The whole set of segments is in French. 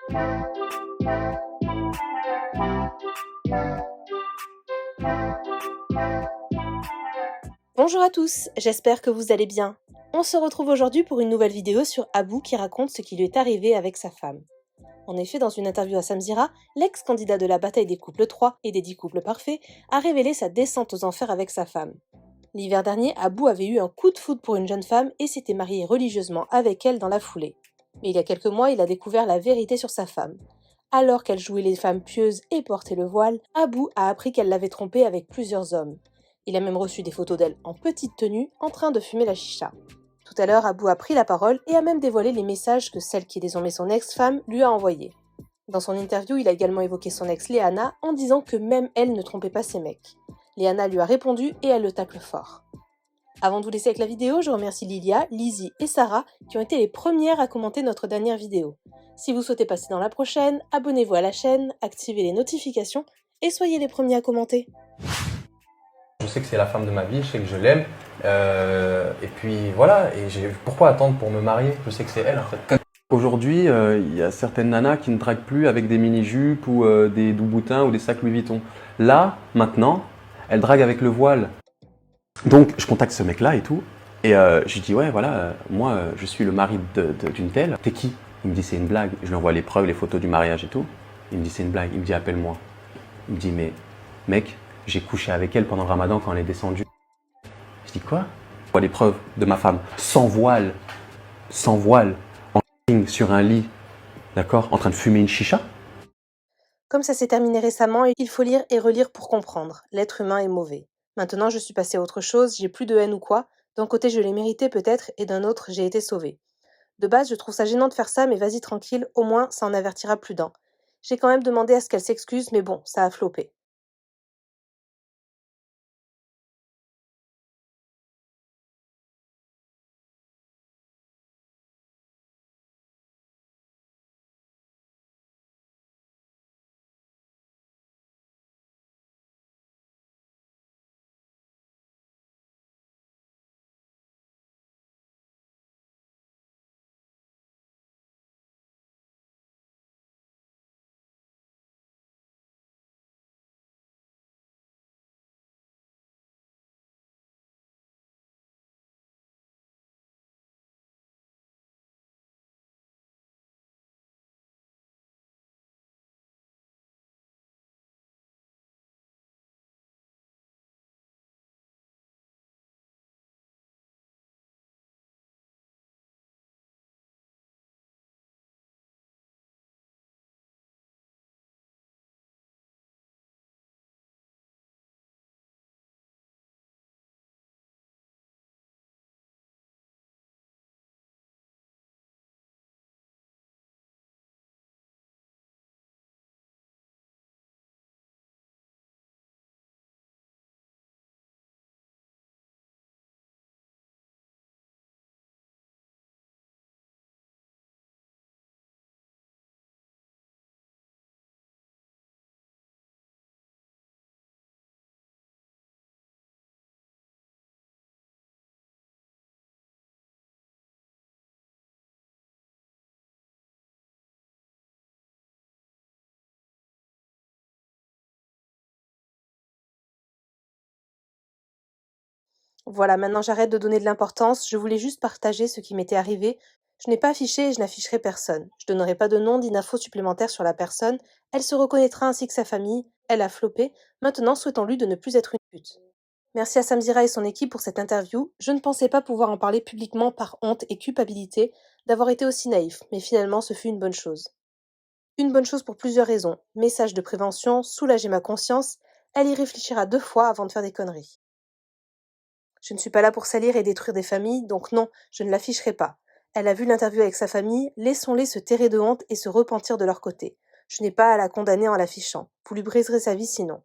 Bonjour à tous, j'espère que vous allez bien. On se retrouve aujourd'hui pour une nouvelle vidéo sur Abou qui raconte ce qui lui est arrivé avec sa femme. En effet, dans une interview à Samzira, l'ex-candidat de la bataille des couples 3 et des 10 couples parfaits a révélé sa descente aux enfers avec sa femme. L'hiver dernier, Abou avait eu un coup de foudre pour une jeune femme et s'était marié religieusement avec elle dans la foulée. Mais il y a quelques mois, il a découvert la vérité sur sa femme. Alors qu'elle jouait les femmes pieuses et portait le voile, Abou a appris qu'elle l'avait trompé avec plusieurs hommes. Il a même reçu des photos d'elle en petite tenue, en train de fumer la chicha. Tout à l'heure, Abou a pris la parole et a même dévoilé les messages que celle qui est désormais son ex-femme lui a envoyés. Dans son interview, il a également évoqué son ex Léana en disant que même elle ne trompait pas ses mecs. Léana lui a répondu et elle le tacle fort. Avant de vous laisser avec la vidéo, je remercie Lilia, Lizzie et Sarah qui ont été les premières à commenter notre dernière vidéo. Si vous souhaitez passer dans la prochaine, abonnez-vous à la chaîne, activez les notifications et soyez les premiers à commenter. Je sais que c'est la femme de ma vie, je sais que je l'aime. Et puis voilà, pourquoi attendre pour me marier? Je sais que c'est elle en fait. Aujourd'hui, il y a certaines nanas qui ne draguent plus avec des mini-jupes ou des douboutins ou des sacs Louis Vuitton. Là, maintenant, elles draguent avec le voile. Donc, je contacte ce mec-là et tout. Et je lui dis, ouais, voilà, moi, je suis le mari d'une telle. T'es qui? Il me dit, c'est une blague. Je lui envoie les preuves, les photos du mariage et tout. Il me dit, c'est une blague. Il me dit, appelle-moi. Il me dit, mais mec, j'ai couché avec elle pendant le ramadan quand elle est descendue. Je dis, quoi? Je vois les preuves de ma femme, sans voile, sur un lit, d'accord, en train de fumer une chicha. Comme ça s'est terminé récemment, il faut lire et relire pour comprendre. L'être humain est mauvais. Maintenant, je suis passée à autre chose, j'ai plus de haine ou quoi. D'un côté, je l'ai mérité peut-être, et d'un autre, j'ai été sauvée. De base, je trouve ça gênant de faire ça, mais vas-y tranquille, au moins, ça en avertira plus d'un. J'ai quand même demandé à ce qu'elle s'excuse, mais bon, ça a floppé. Voilà, maintenant j'arrête de donner de l'importance, je voulais juste partager ce qui m'était arrivé. Je n'ai pas affiché et je n'afficherai personne. Je donnerai pas de nom ni d'infos supplémentaires sur la personne, elle se reconnaîtra ainsi que sa famille, elle a floppé, maintenant souhaitons-lui de ne plus être une pute. Merci à Samzira et son équipe pour cette interview, je ne pensais pas pouvoir en parler publiquement par honte et culpabilité d'avoir été aussi naïf, mais finalement ce fut une bonne chose. Une bonne chose pour plusieurs raisons, message de prévention, soulager ma conscience, elle y réfléchira 2 fois avant de faire des conneries. Je ne suis pas là pour salir et détruire des familles, donc non, je ne l'afficherai pas. Elle a vu l'interview avec sa famille, laissons-les se terrer de honte et se repentir de leur côté. Je n'ai pas à la condamner en l'affichant. Vous lui briserez sa vie sinon.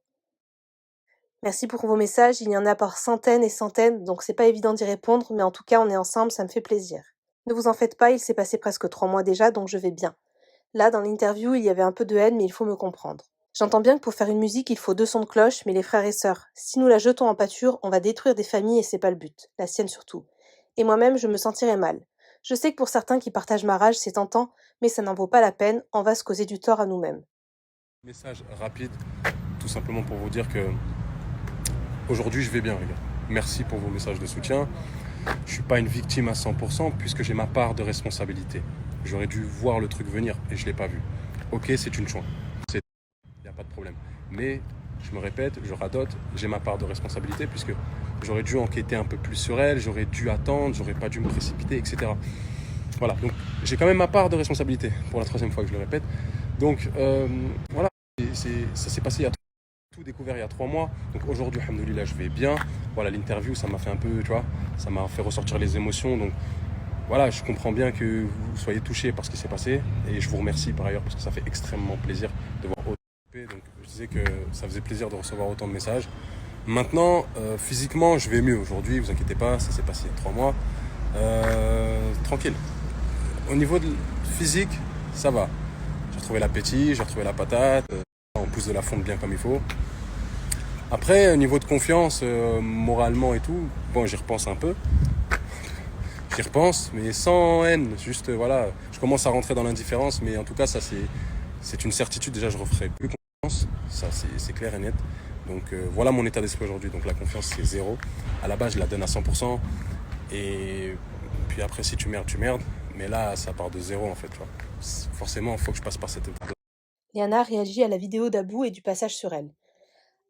Merci pour vos messages, il y en a par centaines et centaines, donc c'est pas évident d'y répondre, mais en tout cas on est ensemble, ça me fait plaisir. Ne vous en faites pas, il s'est passé presque 3 mois déjà, donc je vais bien. Là, dans l'interview, il y avait un peu de haine, mais il faut me comprendre. J'entends bien que pour faire une musique, il faut 2 sons de cloche, mais les frères et sœurs, si nous la jetons en pâture, on va détruire des familles et c'est pas le but, la sienne surtout. Et moi-même, je me sentirais mal. Je sais que pour certains qui partagent ma rage, c'est tentant, mais ça n'en vaut pas la peine, on va se causer du tort à nous-mêmes. Message rapide, tout simplement pour vous dire que aujourd'hui je vais bien les gars. Merci pour vos messages de soutien. Je suis pas une victime à 100% puisque j'ai ma part de responsabilité. J'aurais dû voir le truc venir et je l'ai pas vu. Ok, c'est une chance. Il n'y a pas de problème. Mais je me répète, je radote, j'ai ma part de responsabilité puisque j'aurais dû enquêter un peu plus sur elle, j'aurais dû attendre, j'aurais pas dû me précipiter, etc. Voilà, donc j'ai quand même ma part de responsabilité pour la troisième fois que je le répète. Donc voilà, ça s'est passé il y a tout découvert il y a 3 mois. Donc aujourd'hui, alhamdoulilah, je vais bien. Voilà, l'interview, ça m'a fait un peu, tu vois, ça m'a fait ressortir les émotions. Donc voilà, je comprends bien que vous soyez touchés par ce qui s'est passé. Et je vous remercie par ailleurs parce que ça fait extrêmement plaisir de voir autant de paix. Donc je disais que ça faisait plaisir de recevoir autant de messages. Maintenant, physiquement, je vais mieux aujourd'hui, vous inquiétez pas, ça s'est passé il y a 3 mois. Tranquille. Au niveau physique, ça va. J'ai retrouvé l'appétit, j'ai retrouvé la patate. On pousse de la fonte bien comme il faut. Après, au niveau de confiance, moralement et tout, bon, j'y repense un peu. J'y repense, mais sans haine. Juste, voilà, je commence à rentrer dans l'indifférence, mais en tout cas, ça, c'est une certitude. Déjà, je referai plus confiance. Ça, c'est clair et net. Donc, voilà mon état d'esprit aujourd'hui. Donc, la confiance, c'est 0. À la base, je la donne à 100%. Et puis après, si tu merdes, tu merdes. Mais là, ça part de 0, en fait. Tu vois. Forcément, il faut que je passe par cette étape. Liana réagit à la vidéo d'Abou et du passage sur elle.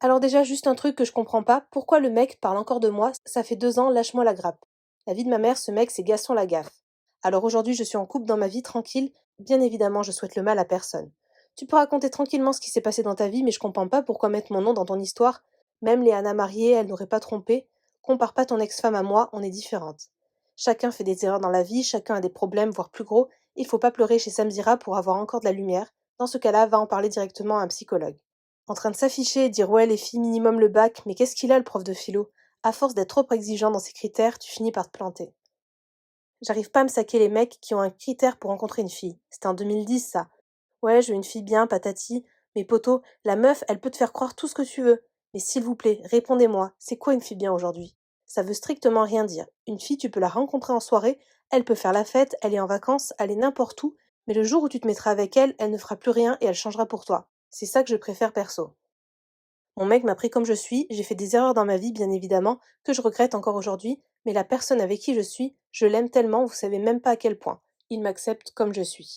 Alors déjà, juste un truc que je comprends pas, pourquoi le mec parle encore de moi? Ça fait 2 ans, lâche-moi la grappe. La vie de ma mère, ce mec, c'est Gaston Lagaffe. Alors aujourd'hui, je suis en couple dans ma vie, tranquille. Bien évidemment, je souhaite le mal à personne. Tu peux raconter tranquillement ce qui s'est passé dans ta vie, mais je comprends pas pourquoi mettre mon nom dans ton histoire. Même Léana mariée, elle n'aurait pas trompé. Compare pas ton ex-femme à moi, on est différentes. Chacun fait des erreurs dans la vie, chacun a des problèmes, voire plus gros. Il faut pas pleurer chez Samzira pour avoir encore de la lumière. Dans ce cas-là, va en parler directement à un psychologue. En train de s'afficher et dire ouais les filles minimum le bac, mais qu'est-ce qu'il a le prof de philo? À force d'être trop exigeant dans ses critères, tu finis par te planter. J'arrive pas à me saquer les mecs qui ont un critère pour rencontrer une fille. C'était en 2010 ça. Ouais, je veux une fille bien, patati. Mais poto, la meuf, elle peut te faire croire tout ce que tu veux. Mais s'il vous plaît, répondez-moi, c'est quoi une fille bien aujourd'hui? Ça veut strictement rien dire. Une fille, tu peux la rencontrer en soirée, elle peut faire la fête, elle est en vacances, elle est n'importe où, mais le jour où tu te mettras avec elle, elle ne fera plus rien et elle changera pour toi. C'est ça que je préfère perso. Mon mec m'a pris comme je suis, j'ai fait des erreurs dans ma vie, bien évidemment, que je regrette encore aujourd'hui, mais la personne avec qui je suis, je l'aime tellement, vous savez même pas à quel point. Il m'accepte comme je suis.